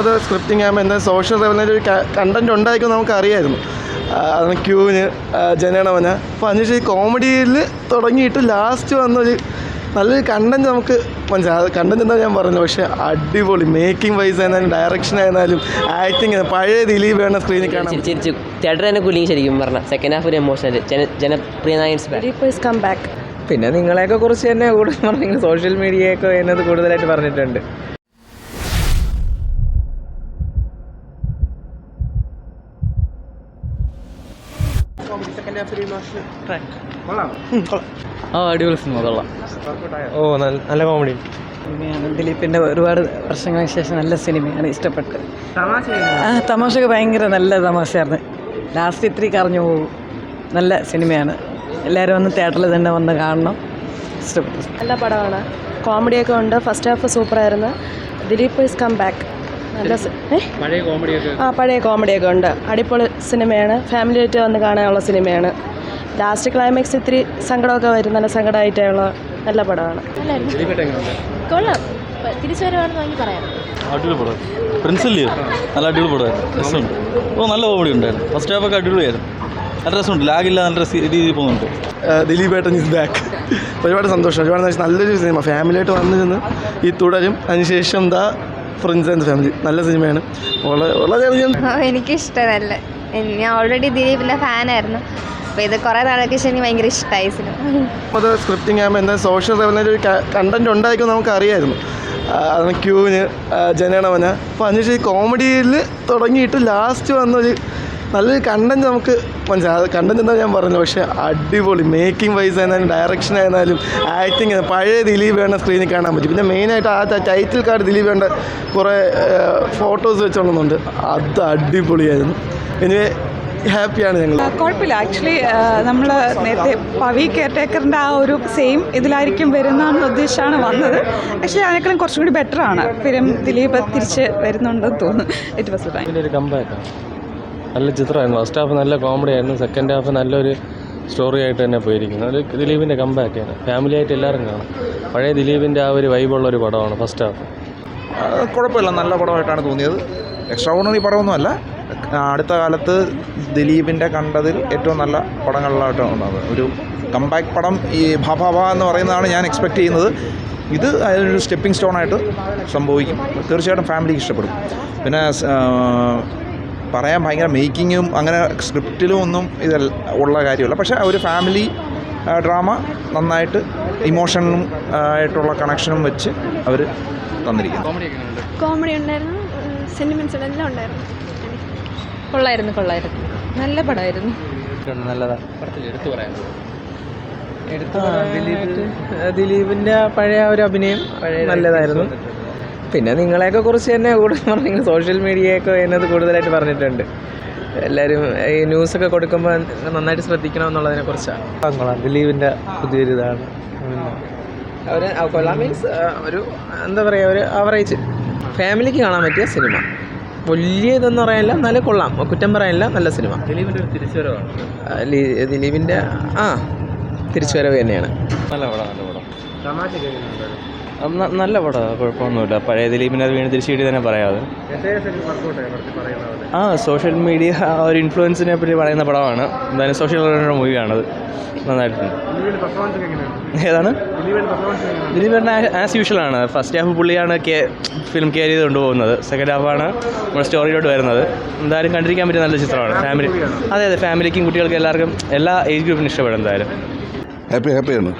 അത് സ്ക്രിപ്റ്റിംഗ് ആകുമ്പോൾ എന്താ സോഷ്യൽ ലെവലിൽ ഒരു കണ്ടൻറ് ഉണ്ടായിരിക്കും നമുക്കറിയായിരുന്നു. അത് ക്യൂവിന് ജനഗണമന. അപ്പോൾ അതിനുശേഷം ഈ കോമഡിയിൽ തുടങ്ങിയിട്ട് ലാസ്റ്റ് വന്നൊരു നല്ലൊരു കണ്ടൻറ് നമുക്ക് മനസ്സിലായി. കണ്ടൻറ് എന്താ ഞാൻ പറഞ്ഞു, പക്ഷേ അടിപൊളി മേക്കിംഗ് വൈസ് ആയിരുന്നാലും ഡയറക്ഷൻ ആയിരുന്നാലും ആക്ടിങ് പഴയ ദിലീപ് വേണ്ട സ്ക്രീനിൽ കാണാൻ ചിരിച്ചു തിയേറ്റർ തന്നെ കുലിങ്. ശരിക്കും പറഞ്ഞാൽ സെക്കൻഡ് ഹാഫ് ഒരു എമോഷണൽ ജനപ്രിയനായ കം ബാക്ക്. പിന്നെ നിങ്ങളെയൊക്കെ കുറിച്ച് തന്നെ കൂടുതൽ പറഞ്ഞു, സോഷ്യൽ മീഡിയയൊക്കെ എന്നത് കൂടുതലായിട്ട് പറഞ്ഞിട്ടുണ്ട്. അടിപൊളി സിനിമ, കൊള്ളാം. നല്ല കോമഡി സിനിമയാണ്. ദിലീപിൻ്റെ ഒരുപാട് വർഷങ്ങൾക്ക് ശേഷം നല്ല സിനിമയാണ്, ഇഷ്ടപ്പെട്ട്. തമാശയൊക്കെ ഭയങ്കര നല്ല തമാശയായിരുന്നു. ലാസ്റ്റ് ഇത്തിരി കറഞ്ഞു പോകും. നല്ല സിനിമയാണ്, എല്ലാവരും വന്ന് തിയേറ്ററിൽ തന്നെ വന്ന് കാണണം. ഇഷ്ടപ്പെട്ടു. നല്ല പടമാണ്, കോമഡിയൊക്കെ ഉണ്ട്. ഫസ്റ്റ് ഹാഫ് സൂപ്പറായിരുന്നു. Dileep is come back. നല്ല പഴയ കോമഡിയൊക്കെ ഉണ്ട്. അടിപൊളി സിനിമയാണ്, ഫാമിലിയായിട്ട് വന്ന് കാണാനുള്ള സിനിമയാണ്. ലാസ്റ്റ് ക്ലൈമാക്സ് ഇത്തിരി സങ്കടമൊക്കെ വരും, നല്ല സങ്കടമായിട്ടുള്ള നല്ല പടമാണ്. കൊള്ളാം, തിരിച്ചുവരവാണെന്ന് വാങ്ങി പറയാം. അടിപൊളി പടം. പ്രിൻസില്ലേ നല്ല അടിപൊളി പടമായിരുന്നു, രസമുണ്ട്. നല്ല കോമഡി ഉണ്ടായിരുന്നു. ഫസ്റ്റ് ഹാഫൊക്കെ അടിപൊളിയായിരുന്നു, നല്ല രസമുണ്ട്. ലാഗില്ല, നല്ല രീതിയിൽ പോകുന്നുണ്ട്. ദിലീപ് ഏട്ടൻ ഈസ് ബാക്ക്. ഒരുപാട് സന്തോഷം. ഒരുപാട് നല്ലൊരു സിനിമ, ഫാമിലിയായിട്ട് വന്നിരുന്ന് ഈ തുടരും. അതിനുശേഷം ഫ്രണ്ട്സ് ആൻഡ് ഫാമിലി നല്ല സിനിമയാണ്. വളരെയധികം എനിക്കിഷ്ടം. നല്ല, ഞാൻ ഓൾറെഡി ദിലീപിൻ്റെ ഫാനായിരുന്നു. അപ്പോൾ ഇത് കുറേ നാളൊക്കെ ശരി ഭയങ്കര ഇഷ്ടമായി സിനിമ. അത് സ്ക്രിപ്റ്റിംഗ് ആകുമ്പോൾ എന്താ സോഷ്യൽ ലെവലിൽ ഒരു കണ്ടൻറ് ഉണ്ടായിരിക്കും നമുക്കറിയായിരുന്നു. അത് ക്യൂവിന് ജനഗണമന. അപ്പോൾ അതിനുശേഷം ഈ കോമഡിയിൽ തുടങ്ങിയിട്ട് ലാസ്റ്റ് വന്നൊരു നല്ലൊരു കണ്ടൻറ് നമുക്ക് മനസ്സിലായി. കണ്ടൻറ് എന്താ ഞാൻ പറഞ്ഞു, പക്ഷേ അടിപൊളി മേക്കിംഗ് വൈസ് ആയിരുന്നാലും ഡയറക്ഷൻ ആയിരുന്നാലും ആക്ടിങ് പഴയ ദിലീപ് വേണ്ട സ്ക്രീനിൽ കാണാൻ പറ്റും. പിന്നെ മെയിനായിട്ട് ആ ടൈറ്റിൽ കാർഡ് ദിലീപ് വേണ്ട കുറേ ഫോട്ടോസ് വെച്ചോളുന്നുണ്ട്. അത് അടിപൊളിയായിരുന്നു. എനിവേ ഹാപ്പിയാണ് ഞങ്ങൾ. കുഴപ്പമില്ല. ആക്ച്വലി നമ്മൾ നേരത്തെ പവി കെയർടേക്കറിൻ്റെ ആ ഒരു സെയിം ഇതിലായിരിക്കും വരുന്നതെന്ന് ഉദ്ദേശിച്ചാണ് വന്നത്. ആക്ച്വലി അതിനേക്കാളും കുറച്ചും കൂടി ബെറ്ററാണ്. ഫിലിം ദിലീപ് തിരിച്ച് വരുന്നുണ്ടെന്ന് തോന്നുന്നു. It was time. ഒരു കമ്പാക്കാണ്, നല്ല ചിത്രമായിരുന്നു. ഫസ്റ്റ് ഹാഫ് നല്ല കോമഡി ആയിരുന്നു, സെക്കൻഡ് ഹാഫ് നല്ലൊരു സ്റ്റോറി ആയിട്ട് തന്നെ പോയിരിക്കുന്നു. ഒരു ദിലീപിൻ്റെ കമ്പാക്കാണ്, ഫാമിലിയായിട്ട് എല്ലാവരും കാണാം. പഴയ ദിലീപിൻ്റെ ആ ഒരു വൈബുള്ളൊരു പടമാണ് ഫസ്റ്റ് ഹാഫ്. കുഴപ്പമില്ല, നല്ല പടമായിട്ടാണ് തോന്നിയത്. എക്സ്ട്രാ ഓർഡിനറി പടമൊന്നുമല്ല. അടുത്ത കാലത്ത് ദിലീപിൻ്റെ കണ്ടതിൽ ഏറ്റവും നല്ല പടങ്ങളിലായിട്ടാണ് ഉണ്ടാകുന്നത്. ഒരു കംബാക്ക് പടം ഈ ഭാഭാഭ എന്ന് പറയുന്നതാണ് ഞാൻ എക്സ്പെക്റ്റ് ചെയ്യുന്നത്. ഇത് അതിനൊരു സ്റ്റെപ്പിംഗ് സ്റ്റോണായിട്ട് സംഭവിക്കും. തീർച്ചയായിട്ടും ഫാമിലിക്ക് ഇഷ്ടപ്പെടും. പിന്നെ പറയാൻ ഭയങ്കര മേക്കിങ്ങും അങ്ങനെ സ്ക്രിപ്റ്റിലും ഒന്നും ഇതല്ല ഉള്ള കാര്യമല്ല. പക്ഷേ ഒരു ഫാമിലി ഡ്രാമ നന്നായിട്ട് ഇമോഷണലും ആയിട്ടുള്ള കണക്ഷനും വെച്ച് അവർ തന്നിരിക്കുന്നു. കോമഡി ഉണ്ടായിരുന്നു, സെൻറ്റിമെൻറ്റ്സ് എല്ലാം ഉണ്ടായിരുന്നു. കൊള്ളായിരുന്നു. നല്ല പടമായിരുന്നു. നല്ലതാണ്. ദിലീപിൻ്റെ പഴയ ഒരു അഭിനയം നല്ലതായിരുന്നു. പിന്നെ നിങ്ങളെയൊക്കെ കുറിച്ച് തന്നെ കൂടുതൽ പറഞ്ഞു, സോഷ്യൽ മീഡിയയൊക്കെ എന്നത് കൂടുതലായിട്ട് പറഞ്ഞിട്ടുണ്ട്. എല്ലാവരും ഈ ന്യൂസൊക്കെ കൊടുക്കുമ്പോൾ നന്നായിട്ട് ശ്രദ്ധിക്കണം എന്നുള്ളതിനെ കുറിച്ചാണ്. ദിലീപിൻ്റെ പുതിയൊരു ഇതാണ്. അവർ കൊള്ളാം മീൻസ് ഒരു എന്താ പറയുക, ഒരു ആവറേജ് ഫാമിലിക്ക് കാണാൻ പറ്റിയ സിനിമ. വലിയ ഇതൊന്നും പറയാനില്ല, എന്നാലും കൊള്ളാം, കുറ്റം പറയാനില്ല, നല്ല സിനിമ. ദിലീപിൻ്റെ ഒരു തിരിച്ചുവരവാണ്. ദിലീപിൻ്റെ തിരിച്ചുവരവ് തന്നെയാണ്. നല്ല പടം. നല്ല പടമാണ്, കുഴപ്പമൊന്നുമില്ല. പഴയ ദിലീപിനെ അത് വീണ്ടും തിരിച്ചു കിട്ടി തന്നെ പറയാതെ. സോഷ്യൽ മീഡിയ ഒരു ഇൻഫ്ലുവൻസിനെ പറ്റി പറയുന്ന പടമാണ്. എന്തായാലും സോഷ്യൽ മൂവിയാണത്, നന്നായിട്ടുണ്ട്. ഏതാണ് ദിലീപ് ആസ് യൂഷ്വൽ ആണ്. ഫസ്റ്റ് ഹാഫ് പുള്ളിയാണ് ഫിലിം കെയർ ചെയ്ത് കൊണ്ടുപോകുന്നത്. സെക്കൻഡ് ഹാഫാണ് നമ്മുടെ സ്റ്റോറിയിലോട്ട് വരുന്നത്. എന്തായാലും കണ്ടിരിക്കാൻ പറ്റിയ നല്ല ചിത്രമാണ്. ഫാമിലി, അതെ ഫാമിലിക്കും കുട്ടികൾക്കും എല്ലാവർക്കും എല്ലാ ഏജ് ഗ്രൂപ്പിനും ഇഷ്ടപ്പെടും. എന്തായാലും ഹാപ്പിയാണ്.